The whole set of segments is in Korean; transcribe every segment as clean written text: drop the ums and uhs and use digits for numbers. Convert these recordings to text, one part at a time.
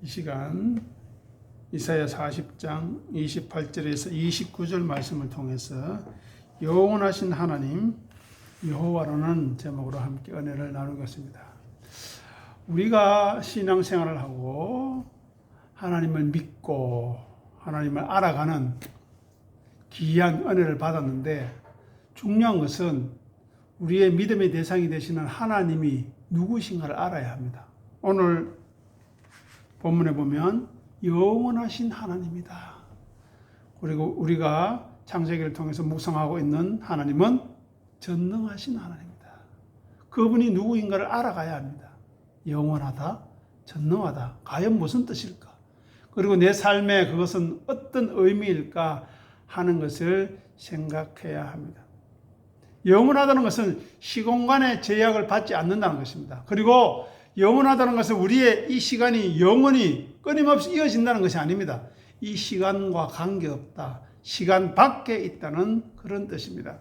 이 시간 이사야 40장 28절에서 29절 말씀을 통해서 영원하신 하나님 여호와라는 제목으로 함께 은혜를 나누겠습니다. 우리가 신앙생활을 하고 하나님을 믿고 하나님을 알아가는 귀한 은혜를 받았는데, 중요한 것은 우리의 믿음의 대상이 되시는 하나님이 누구신가를 알아야 합니다. 오늘 본문에 보면 영원하신 하나님이다. 그리고 우리가 창세기를 통해서 묵상하고 있는 하나님은 전능하신 하나님이다. 그분이 누구인가를 알아가야 합니다. 영원하다, 전능하다. 과연 무슨 뜻일까? 그리고 내 삶에 그것은 어떤 의미일까 하는 것을 생각해야 합니다. 영원하다는 것은 시공간의 제약을 받지 않는다는 것입니다. 그리고 영원하다는 것은 우리의 이 시간이 영원히 끊임없이 이어진다는 것이 아닙니다. 이 시간과 관계없다. 시간 밖에 있다는 그런 뜻입니다.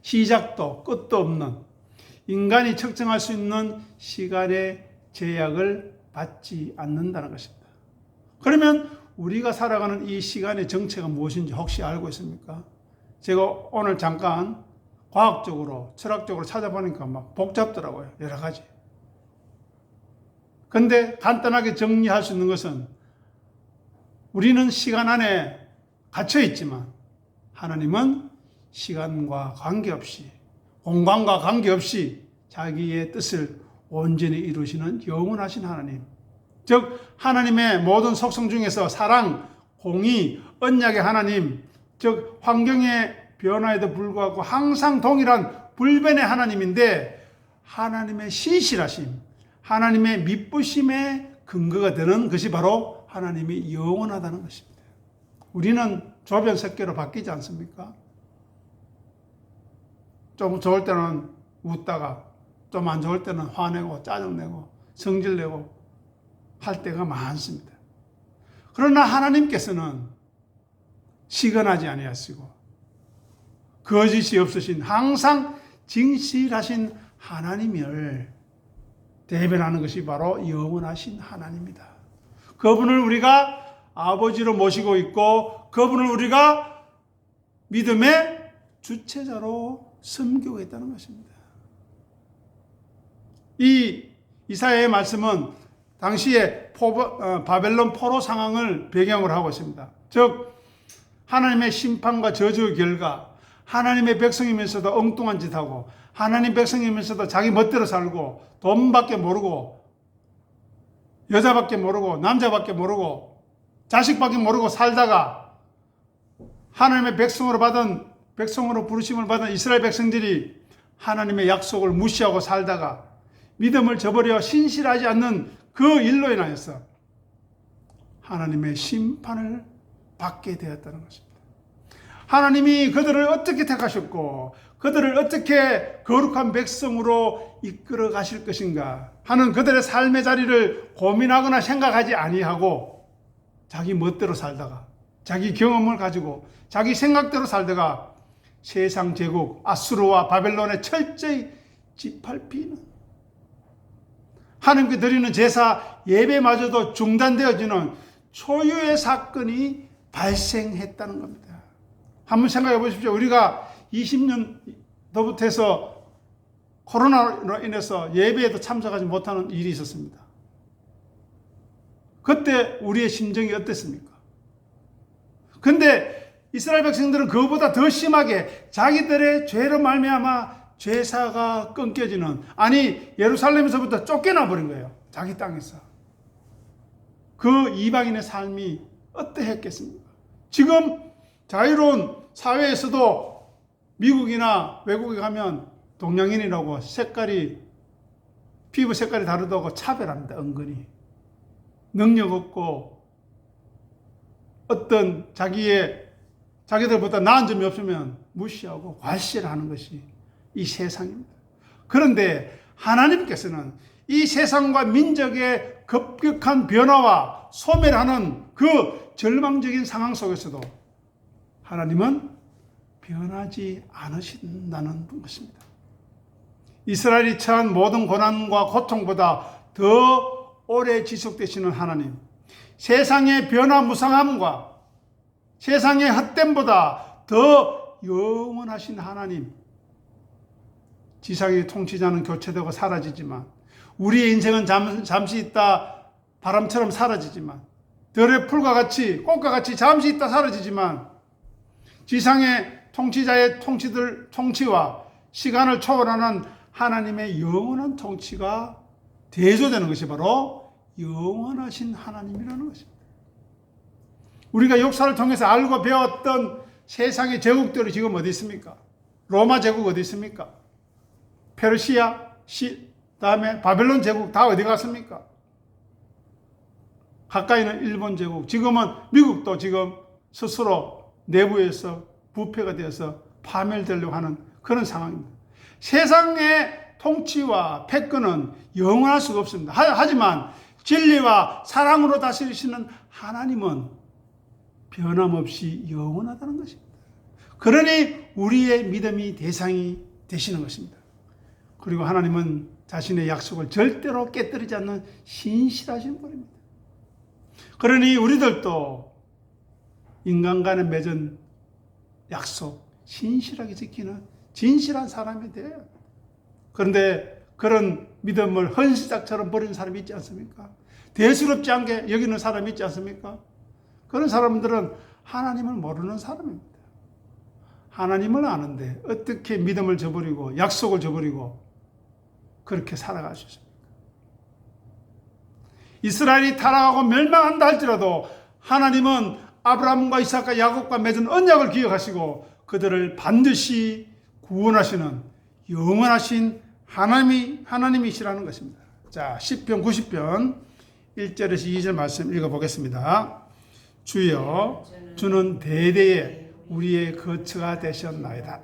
시작도 끝도 없는, 인간이 측정할 수 있는 시간의 제약을 받지 않는다는 것입니다. 그러면 우리가 살아가는 이 시간의 정체가 무엇인지 혹시 알고 있습니까? 제가 오늘 잠깐 과학적으로, 철학적으로 찾아보니까 막 복잡더라고요. 여러 가지. 근데 간단하게 정리할 수 있는 것은, 우리는 시간 안에 갇혀 있지만 하나님은 시간과 관계없이, 공간과 관계없이 자기의 뜻을 온전히 이루시는 영원하신 하나님, 즉 하나님의 모든 속성 중에서 사랑, 공의, 언약의 하나님, 즉 환경의 변화에도 불구하고 항상 동일한 불변의 하나님인데, 하나님의 신실하심, 하나님의 미쁘심의 근거가 되는 것이 바로 하나님이 영원하다는 것입니다. 우리는 조변 섞개로 바뀌지 않습니까? 좀 좋을 때는 웃다가 좀 안 좋을 때는 화내고 짜증내고 성질내고 할 때가 많습니다. 그러나 하나님께서는 시건하지 아니하시고 거짓이 없으신 항상 진실하신 하나님을 대변하는 것이 바로 영원하신 하나님이다. 그분을 우리가 아버지로 모시고 있고, 그분을 우리가 믿음의 주체자로 섬기고 있다는 것입니다. 이 이사야의 말씀은 당시에 바벨론 포로 상황을 배경으로 하고 있습니다. 즉 하나님의 심판과 저주의 결과, 하나님의 백성이면서도 엉뚱한 짓하고, 하나님 백성이면서도 자기 멋대로 살고, 돈밖에 모르고, 여자밖에 모르고, 남자밖에 모르고, 자식밖에 모르고 살다가 하나님의 백성으로 부르심을 받은 이스라엘 백성들이 하나님의 약속을 무시하고 살다가 믿음을 저버려 신실하지 않는 그 일로 인하여서 하나님의 심판을 받게 되었다는 것입니다. 하나님이 그들을 어떻게 택하셨고 그들을 어떻게 거룩한 백성으로 이끌어 가실 것인가 하는 그들의 삶의 자리를 고민하거나 생각하지 아니하고 자기 멋대로 살다가, 자기 경험을 가지고 자기 생각대로 살다가 세상 제국 아수르와 바벨론에 철저히 짓밟히는, 하나님께 드리는 제사 예배마저도 중단되어지는 초유의 사건이 발생했다는 겁니다. 한번 생각해 보십시오. 우리가 20년도부터 해서 코로나로 인해서 예배에도 참석하지 못하는 일이 있었습니다. 그때 우리의 심정이 어땠습니까? 근데 이스라엘 백성들은 그것보다 더 심하게 자기들의 죄로 말미암아 죄사가 끊겨지는, 아니 예루살렘에서부터 쫓겨나 버린 거예요. 자기 땅에서. 그 이방인의 삶이 어떠했겠습니까? 지금 자유로운 사회에서도 미국이나 외국에 가면 동양인이라고 피부 색깔이 다르다고 차별합니다. 은근히. 능력 없고 어떤 자기들보다 나은 점이 없으면 무시하고 과시하는 것이 이 세상입니다. 그런데 하나님께서는 이 세상과 민족의 급격한 변화와 소멸하는 그 절망적인 상황 속에서도 하나님은 변하지 않으신다는 것입니다. 이스라엘이 처한 모든 고난과 고통보다 더 오래 지속되시는 하나님, 세상의 변화무쌍함과 세상의 헛됨보다 더 영원하신 하나님, 지상의 통치자는 교체되고 사라지지만 우리의 인생은 잠시 있다 바람처럼 사라지지만, 들의 풀과 같이 꽃과 같이 잠시 있다 사라지지만, 지상의 통치자의 통치와 시간을 초월하는 하나님의 영원한 통치가 대조되는 것이 바로 영원하신 하나님이라는 것입니다. 우리가 역사를 통해서 알고 배웠던 세상의 제국들이 지금 어디 있습니까? 로마 제국 어디 있습니까? 페르시아, 다음에 바벨론 제국 다 어디 갔습니까? 가까이는 일본 제국, 지금은 미국도 지금 스스로 내부에서 부패가 되어서 파멸되려고 하는 그런 상황입니다. 세상의 통치와 패권은 영원할 수가 없습니다. 하지만 진리와 사랑으로 다스리시는 하나님은 변함없이 영원하다는 것입니다. 그러니 우리의 믿음이 대상이 되시는 것입니다. 그리고 하나님은 자신의 약속을 절대로 깨뜨리지 않는 신실하신 분입니다. 그러니 우리들도 인간 간에 맺은 약속 신실하게 지키는 진실한 사람이 돼요. 그런데 그런 믿음을 헌시작처럼 버리는 사람이 있지 않습니까? 대수롭지 않게 여기는 사람이 있지 않습니까? 그런 사람들은 하나님을 모르는 사람입니다. 하나님을 아는데 어떻게 믿음을 저버리고 약속을 저버리고 그렇게 살아갈 수 있습니까? 이스라엘이 타락하고 멸망한다 할지라도 하나님은 아브라함과 이삭과 야곱과 맺은 언약을 기억하시고 그들을 반드시 구원하시는 영원하신 하나님이시라는 것입니다. 자, 시편 90편 1절에서 2절 말씀 읽어보겠습니다. 주여, 주는 대대에 우리의 거처가 되셨나이다.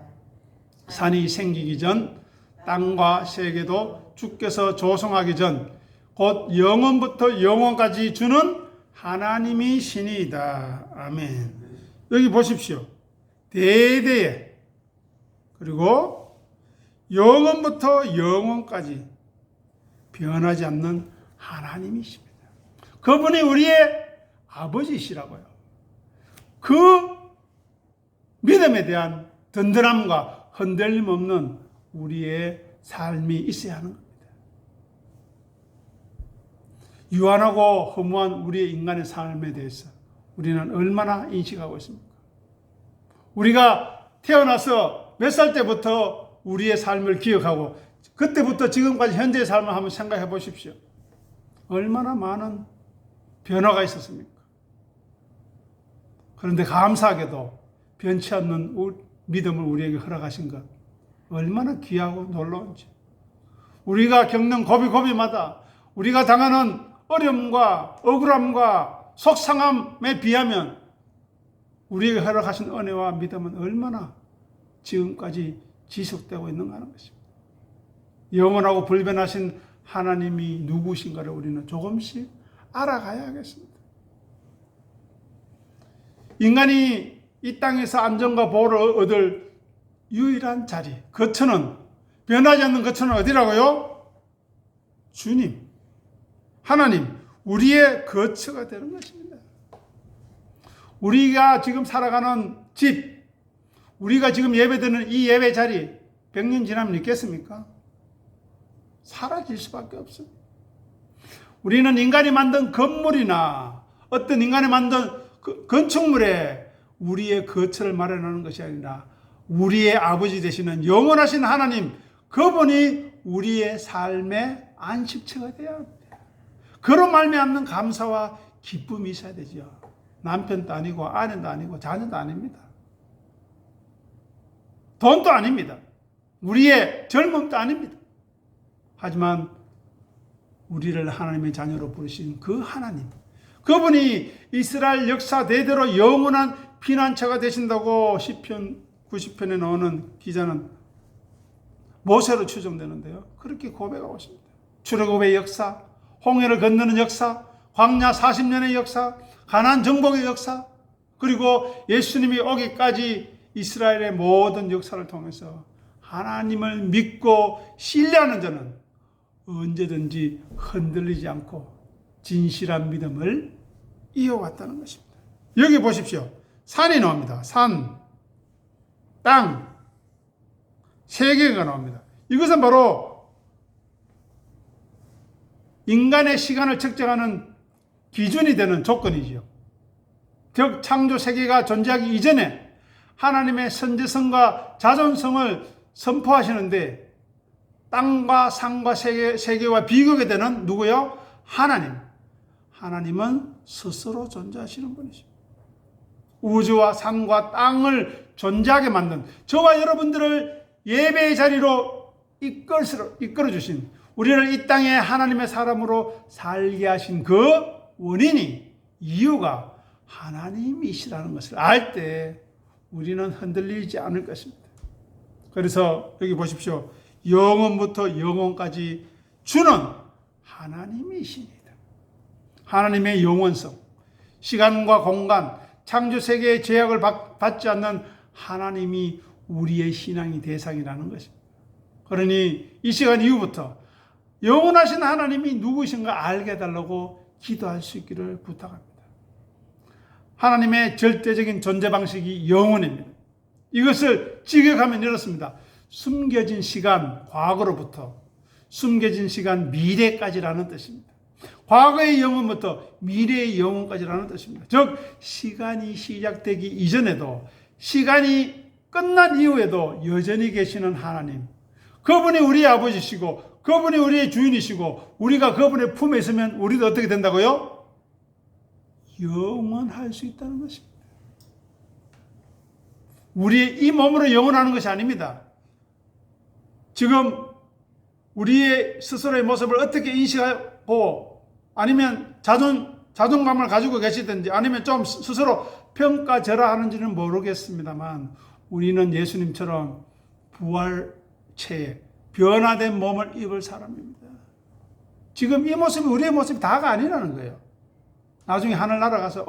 산이 생기기 전, 땅과 세계도 주께서 조성하기 전, 곧 영원부터 영원까지 주는 하나님이시니이다. 아멘. 여기 보십시오. 대대에, 그리고 영원부터 영원까지 변하지 않는 하나님이십니다. 그분이 우리의 아버지시라고요. 그 믿음에 대한 든든함과 흔들림 없는 우리의 삶이 있어야 하는 겁니다. 유한하고 허무한 우리의 인간의 삶에 대해서 우리는 얼마나 인식하고 있습니까? 우리가 태어나서 몇 살 때부터 우리의 삶을 기억하고 그때부터 지금까지 현재의 삶을 한번 생각해 보십시오. 얼마나 많은 변화가 있었습니까? 그런데 감사하게도 변치 않는 믿음을 우리에게 허락하신 것 얼마나 귀하고 놀라운지. 우리가 겪는 고비고비마다 우리가 당하는 어려움과 억울함과 속상함에 비하면 우리에게 허락하신 은혜와 믿음은 얼마나 지금까지 지속되고 있는가 하는 것입니다. 영원하고 불변하신 하나님이 누구신가를 우리는 조금씩 알아가야 하겠습니다. 인간이 이 땅에서 안정과 보호를 얻을 유일한 자리, 거처는, 변하지 않는 거처는 어디라고요? 주님, 하나님, 우리의 거처가 되는 것입니다. 우리가 지금 살아가는 집, 우리가 지금 예배드리는 이 예배 자리 100년 지나면 있겠습니까? 사라질 수밖에 없습니다. 우리는 인간이 만든 건물이나 어떤 인간이 만든 건축물에 우리의 거처를 마련하는 것이 아니라 우리의 아버지 되시는 영원하신 하나님, 그분이 우리의 삶의 안식처가 되어야 합니다. 그런 말미암는 감사와 기쁨이 있어야 되죠. 남편도 아니고 아내도 아니고 자녀도 아닙니다. 돈도 아닙니다. 우리의 젊음도 아닙니다. 하지만 우리를 하나님의 자녀로 부르신 그 하나님, 그분이 이스라엘 역사 대대로 영원한 피난처가 되신다고 시편 90편에 나오는 기자는 모세로 추정되는데요. 그렇게 고백하고 있습니다. 출애굽의 역사, 홍해를 건너는 역사, 광야 40년의 역사, 가나안 정복의 역사, 그리고 예수님이 오기까지 이스라엘의 모든 역사를 통해서 하나님을 믿고 신뢰하는 자는 언제든지 흔들리지 않고 진실한 믿음을 이어왔다는 것입니다. 여기 보십시오. 산이 나옵니다. 산, 땅, 세 개가 나옵니다. 이것은 바로 인간의 시간을 측정하는 기준이 되는 조건이지요. 즉 창조 세계가 존재하기 이전에 하나님의 선지성과 자존성을 선포하시는데 땅과 산과 세계와 비교가 되는 누구요? 하나님. 하나님은 스스로 존재하시는 분이십니다. 우주와 산과 땅을 존재하게 만든 저와 여러분들을 예배의 자리로 이끌어 주신, 우리를 이 땅에 하나님의 사람으로 살게 하신 그 원인이, 이유가 하나님이시라는 것을 알 때 우리는 흔들리지 않을 것입니다. 그래서 여기 보십시오. 영원부터 영원까지 주는 하나님이십니다. 하나님의 영원성, 시간과 공간, 창조 세계의 제약을 받지 않는 하나님이 우리의 신앙의 대상이라는 것입니다. 그러니 이 시간 이후부터 영원하신 하나님이 누구신가 알게 해달라고 기도할 수 있기를 부탁합니다. 하나님의 절대적인 존재 방식이 영원입니다. 이것을 직역하면 이렇습니다. 숨겨진 시간, 과거로부터 숨겨진 시간, 미래까지라는 뜻입니다. 과거의 영원부터 미래의 영원까지라는 뜻입니다. 즉 시간이 시작되기 이전에도, 시간이 끝난 이후에도 여전히 계시는 하나님, 그분이 우리의 아버지시고 그분이 우리의 주인이시고 우리가 그분의 품에 있으면 우리도 어떻게 된다고요? 영원할 수 있다는 것입니다. 우리의 이 몸으로 영원하는 것이 아닙니다. 지금 우리의 스스로의 모습을 어떻게 인식하고 아니면 자존감을 가지고 계시든지 아니면 좀 스스로 평가절하하는지는 모르겠습니다만 우리는 예수님처럼 부활체에 변화된 몸을 입을 사람입니다. 지금 이 모습이 우리의 모습이 다가 아니라는 거예요. 나중에 하늘 날아가서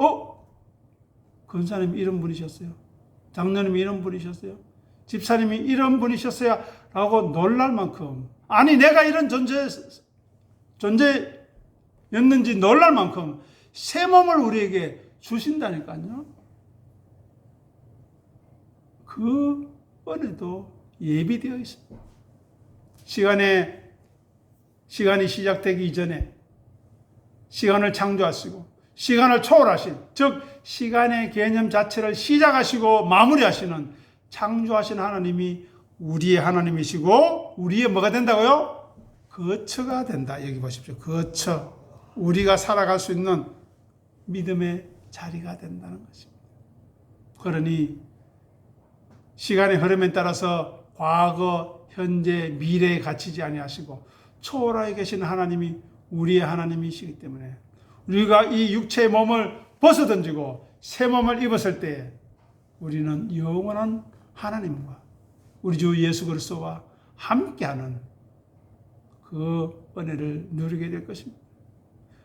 권사님이 이런 분이셨어요. 장로님이 이런 분이셨어요. 집사님이 이런 분이셨어요. 라고 놀랄 만큼, 아니 내가 이런 존재였는지 놀랄 만큼 새 몸을 우리에게 주신다니까요. 그 은혜도 예비되어 있습니다. 시간이 시작되기 이전에 시간을 창조하시고 시간을 초월하신, 즉 시간의 개념 자체를 시작하시고 마무리하시는 창조하신 하나님이 우리의 하나님이시고 우리의 뭐가 된다고요? 거처가 된다. 여기 보십시오. 거처. 우리가 살아갈 수 있는 믿음의 자리가 된다는 것입니다. 그러니 시간의 흐름에 따라서 과거, 현재, 미래에 갇히지 아니하시고 초월하에 계신 하나님이 우리의 하나님이시기 때문에 우리가 이 육체의 몸을 벗어던지고 새 몸을 입었을 때 우리는 영원한 하나님과 우리 주 예수 그리스도와 함께하는 그 은혜를 누리게 될 것입니다.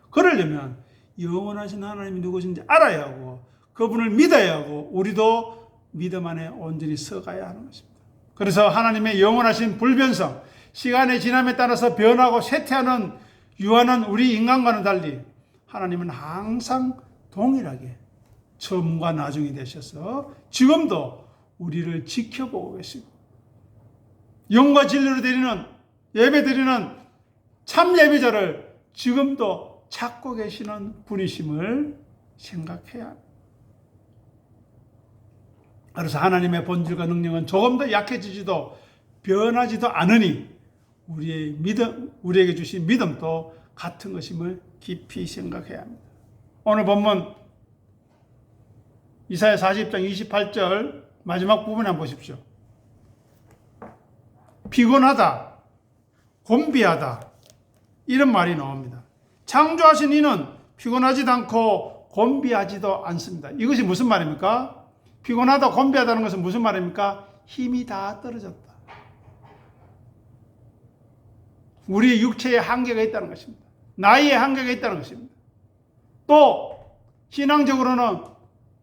그러려면 영원하신 하나님이 누구신지 알아야 하고 그분을 믿어야 하고 우리도 믿음 안에 온전히 서가야 하는 것입니다. 그래서 하나님의 영원하신 불변성, 시간의 지남에 따라서 변하고 쇠퇴하는 유한한 우리 인간과는 달리 하나님은 항상 동일하게 처음과 나중이 되셔서 지금도 우리를 지켜보고 계시고 영과 진리로 드리는 예배 드리는 참 예배자를 지금도 찾고 계시는 분이심을 생각해야 합니다. 그래서 하나님의 본질과 능력은 조금 더 약해지지도 변하지도 않으니 우리에게 주신 믿음도 같은 것임을 깊이 생각해야 합니다. 오늘 본문 이사야 40장 28절 마지막 부분에 한번 보십시오. 피곤하다, 곤비하다 이런 말이 나옵니다. 창조하신 이는 피곤하지도 않고 곤비하지도 않습니다. 이것이 무슨 말입니까? 피곤하다, 곤비하다는 것은 무슨 말입니까? 힘이 다 떨어졌다. 우리의 육체에 한계가 있다는 것입니다. 나이에 한계가 있다는 것입니다. 또 신앙적으로는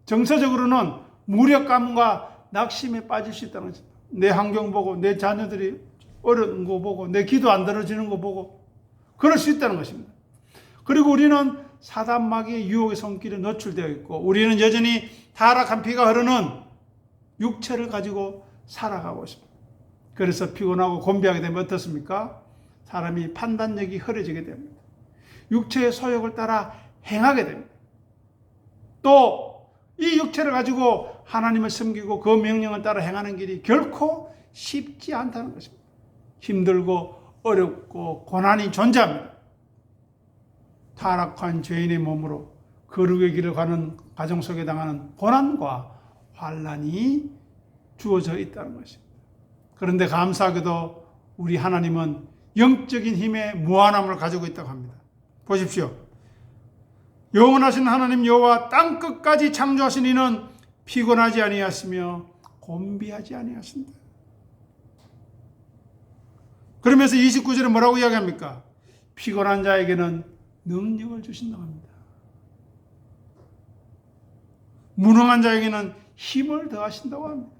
정서적으로는 무력감과 낙심에 빠질 수 있다는 것입니다. 내 환경 보고 내 자녀들이 어려운 거 보고 내 기도 안 들어지는 거 보고 그럴 수 있다는 것입니다. 그리고 우리는 사단 마귀의 유혹의 손길에 노출되어 있고 우리는 여전히 타락한 피가 흐르는 육체를 가지고 살아가고 있습니다. 그래서 피곤하고 곤비하게 되면 어떻습니까? 사람이 판단력이 흐려지게 됩니다. 육체의 소욕을 따라 행하게 됩니다. 또 이 육체를 가지고 하나님을 섬기고 그 명령을 따라 행하는 길이 결코 쉽지 않다는 것입니다. 힘들고 어렵고 고난이 존재합니다. 타락한 죄인의 몸으로 거룩의 길을 가는 가정 속에 당하는 고난과 환난이 주어져 있다는 것입니다. 그런데 감사하게도 우리 하나님은 영적인 힘의 무한함을 가지고 있다고 합니다. 보십시오. 영원하신 하나님 여호와 땅 끝까지 창조하신 이는 피곤하지 아니하시며 곤비하지 아니하신다. 그러면서 29절에 뭐라고 이야기합니까? 피곤한 자에게는 능력을 주신다고 합니다. 무능한 자에게는 힘을 더하신다고 합니다.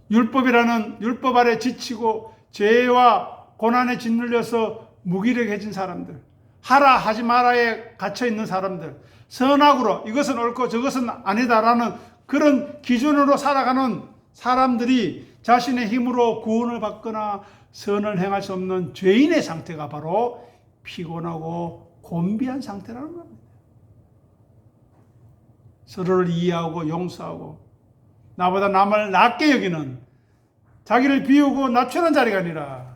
율법 아래 지치고 죄와 고난에 짓눌려서 무기력해진 사람들, 하라 하지 마라에 갇혀 있는 사람들, 선악으로 이것은 옳고 저것은 아니다라는 그런 기준으로 살아가는 사람들이 자신의 힘으로 구원을 받거나 선을 행할 수 없는 죄인의 상태가 바로 피곤하고 곤비한 상태라는 겁니다. 서로를 이해하고 용서하고 나보다 남을 낮게 여기는, 자기를 비우고 낮추는 자리가 아니라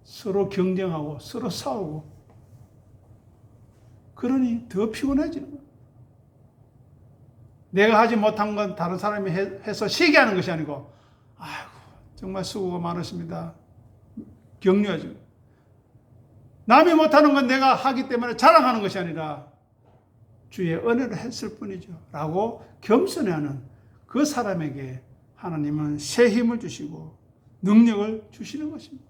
서로 경쟁하고 서로 싸우고, 그러니 더 피곤해지는 거예요. 내가 하지 못한 건 다른 사람이 해서 시기하는 것이 아니고, 아이고 정말 수고가 많으십니다, 격려하죠. 남이 못하는 건 내가 하기 때문에 자랑하는 것이 아니라 주의 은혜를 했을 뿐이죠 라고 겸손해하는 그 사람에게 하나님은 새 힘을 주시고 능력을 주시는 것입니다.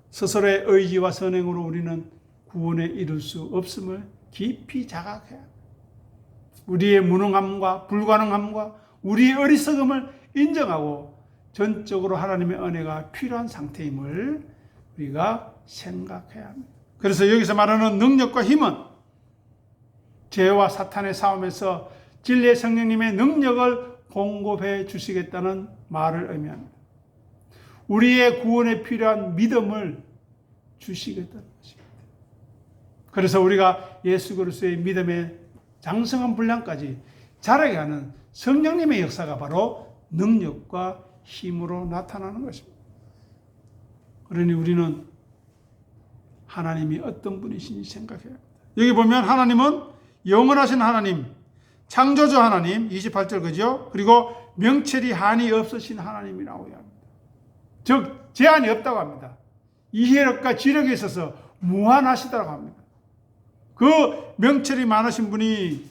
스스로의 의지와 선행으로 우리는 구원에 이룰 수 없음을 깊이 자각해야 합니다. 우리의 무능함과 불가능함과 우리의 어리석음을 인정하고 전적으로 하나님의 은혜가 필요한 상태임을 우리가 생각해야 합니다. 그래서 여기서 말하는 능력과 힘은 죄와 사탄의 싸움에서 진리의 성령님의 능력을 공급해 주시겠다는 말을 의미합니다. 우리의 구원에 필요한 믿음을 주시겠다는 것입니다. 그래서 우리가 예수 그리스도의 믿음의 장성한 분량까지 자라게 하는 성령님의 역사가 바로 능력과 힘으로 나타나는 것입니다. 그러니 우리는 하나님이 어떤 분이신지 생각해야 합니다. 여기 보면 하나님은 영원하신 하나님, 창조주 하나님, 28절 그죠? 그리고 명철이 한이 없으신 하나님이라고 합니다. 즉 제한이 없다고 합니다. 이해력과 지력에 있어서 무한하시다고 합니다. 그 명철이 많으신 분이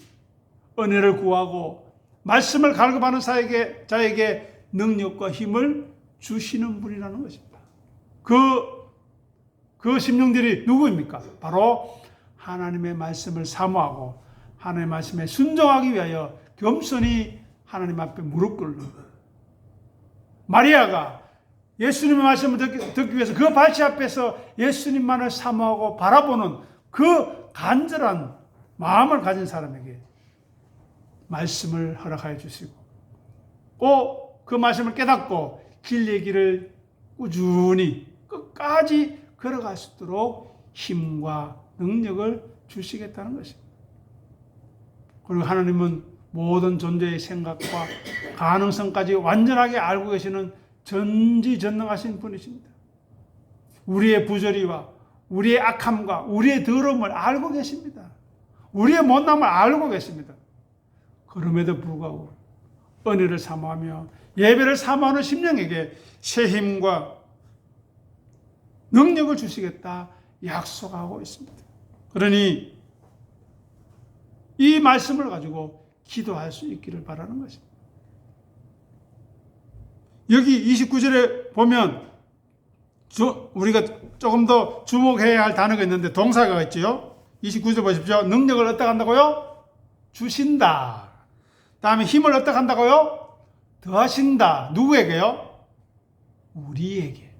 은혜를 구하고 말씀을 갈급하는 자에게 능력과 힘을 주시는 분이라는 것입니다. 그 심령들이 누구입니까? 바로 하나님의 말씀을 사모하고 하나님의 말씀에 순종하기 위하여 겸손히 하나님 앞에 무릎 꿇는, 마리아가 예수님의 말씀을 듣기 위해서 그 발치 앞에서 예수님만을 사모하고 바라보는 그 간절한 마음을 가진 사람에게 말씀을 허락하여 주시고 또 그 말씀을 깨닫고 진리의 길을 꾸준히 끝까지 걸어갈 수 있도록 힘과 능력을 주시겠다는 것입니다. 그리고 하나님은 모든 존재의 생각과 가능성까지 완전하게 알고 계시는 전지전능하신 분이십니다. 우리의 부조리와 우리의 악함과 우리의 더러움을 알고 계십니다. 우리의 못남을 알고 계십니다. 그럼에도 불구하고 은혜를 사모하며 예배를 사모하는 심령에게 새 힘과 능력을 주시겠다 약속하고 있습니다. 그러니 이 말씀을 가지고 기도할 수 있기를 바라는 것입니다. 여기 29절에 보면 우리가 조금 더 주목해야 할 단어가 있는데 동사가 있죠. 29절 보십시오. 능력을 어떻게 한다고요? 주신다. 다음에 힘을 어떻게 한다고요? 더하신다. 누구에게요? 우리에게.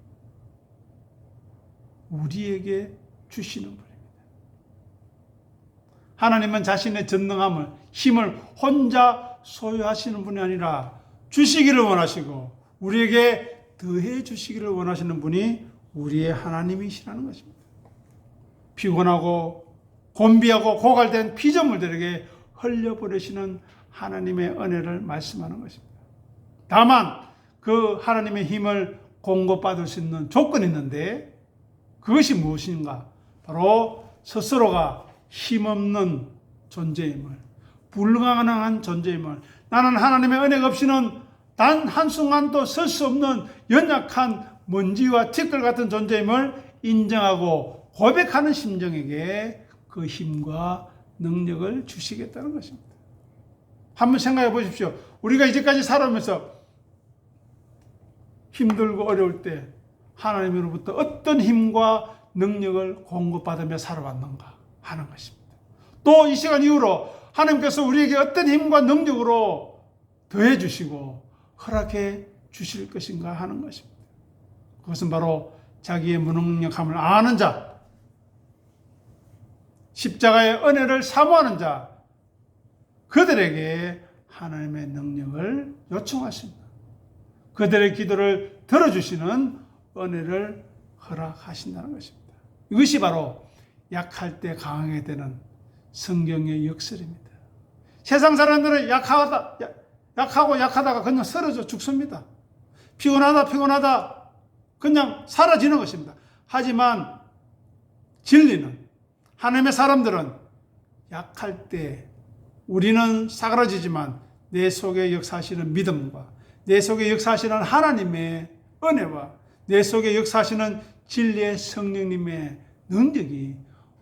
우리에게 주시는 분입니다. 하나님은 자신의 전능함을, 힘을 혼자 소유하시는 분이 아니라 주시기를 원하시고 우리에게 더해 주시기를 원하시는 분이 우리의 하나님이시라는 것입니다. 피곤하고 곤비하고 고갈된 피조물들에게 흘려보내시는 하나님의 은혜를 말씀하는 것입니다. 다만 그 하나님의 힘을 공급받을 수 있는 조건이 있는데 그것이 무엇인가? 바로 스스로가 힘없는 존재임을, 불가능한 존재임을, 나는 하나님의 은혜가 없이는 단 한순간도 설 수 없는 연약한 먼지와 티끌 같은 존재임을 인정하고 고백하는 심정에게 그 힘과 능력을 주시겠다는 것입니다. 한번 생각해 보십시오. 우리가 이제까지 살아오면서 힘들고 어려울 때 하나님으로부터 어떤 힘과 능력을 공급받으며 살아왔는가 하는 것입니다. 또 이 시간 이후로 하나님께서 우리에게 어떤 힘과 능력으로 더해 주시고 허락해 주실 것인가 하는 것입니다. 그것은 바로 자기의 무능력함을 아는 자, 십자가의 은혜를 사모하는 자, 그들에게 하나님의 능력을 요청하십니다. 그들의 기도를 들어주시는 은혜를 허락하신다는 것입니다. 이것이 바로 약할 때 강하게 되는 성경의 역설입니다. 세상 사람들은 약하고 약하다가 그냥 쓰러져 죽습니다. 피곤하다 그냥 사라지는 것입니다. 하지만 진리는, 하나님의 사람들은 약할 때 우리는 사그라지지만 내 속에 역사하시는 믿음과 내 속에 역사하시는 하나님의 은혜와 내 속에 역사하시는 진리의 성령님의 능력이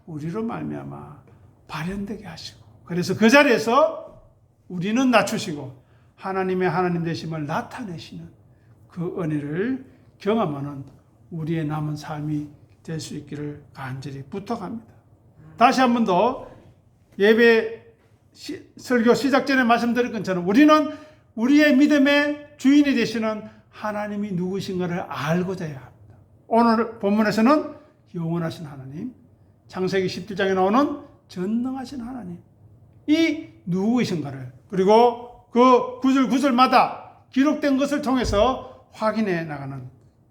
우리로 말미암아 발현되게 하시고, 그래서 그 자리에서 우리는 낮추시고 하나님의 하나님 되심을 나타내시는 그 은혜를 경험하는 우리의 남은 삶이 될 수 있기를 간절히 부탁합니다. 다시 한 번 더 예배 설교 시작 전에 말씀드린 것처럼 우리는 우리의 믿음의 주인이 되시는 하나님이 누구신가를 알고자 해야 합니다. 오늘 본문에서는 영원하신 하나님, 창세기 17장에 나오는 전능하신 하나님, 이 누구이신가를, 그리고 그 구절마다 기록된 것을 통해서 확인해 나가는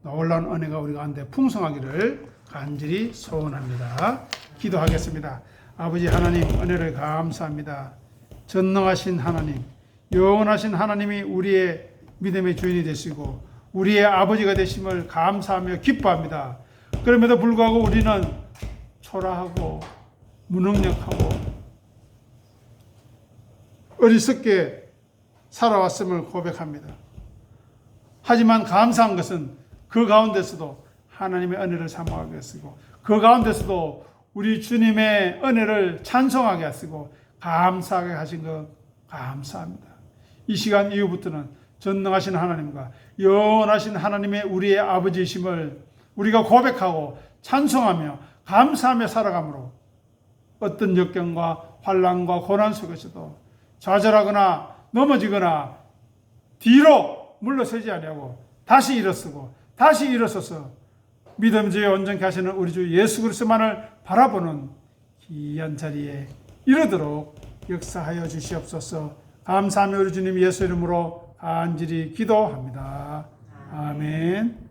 놀라운 은혜가 우리 가운데 풍성하기를 간절히 소원합니다. 기도하겠습니다. 아버지 하나님, 은혜를 감사합니다. 전능하신 하나님, 영원하신 하나님이 우리의 믿음의 주인이 되시고 우리의 아버지가 되심을 감사하며 기뻐합니다. 그럼에도 불구하고 우리는 초라하고 무능력하고 어리석게 살아왔음을 고백합니다. 하지만 감사한 것은 그 가운데서도 하나님의 은혜를 사모하게 하시고 그 가운데서도 우리 주님의 은혜를 찬송하게 하시고 감사하게 하신 것 감사합니다. 이 시간 이후부터는 전능하신 하나님과 영원하신 하나님의 우리의 아버지이심을 우리가 고백하고 찬송하며 감사하며 살아가므로 어떤 역경과 환난과 고난 속에서도 좌절하거나 넘어지거나 뒤로 물러서지 아니하고 다시 일어서고 다시 일어서서 믿음주에 온전케 하시는 우리 주 예수 그리스도만을 바라보는 귀한 자리에 이르도록 역사하여 주시옵소서. 감사하며 우리 주님 예수 이름으로 간절히 기도합니다. 아멘.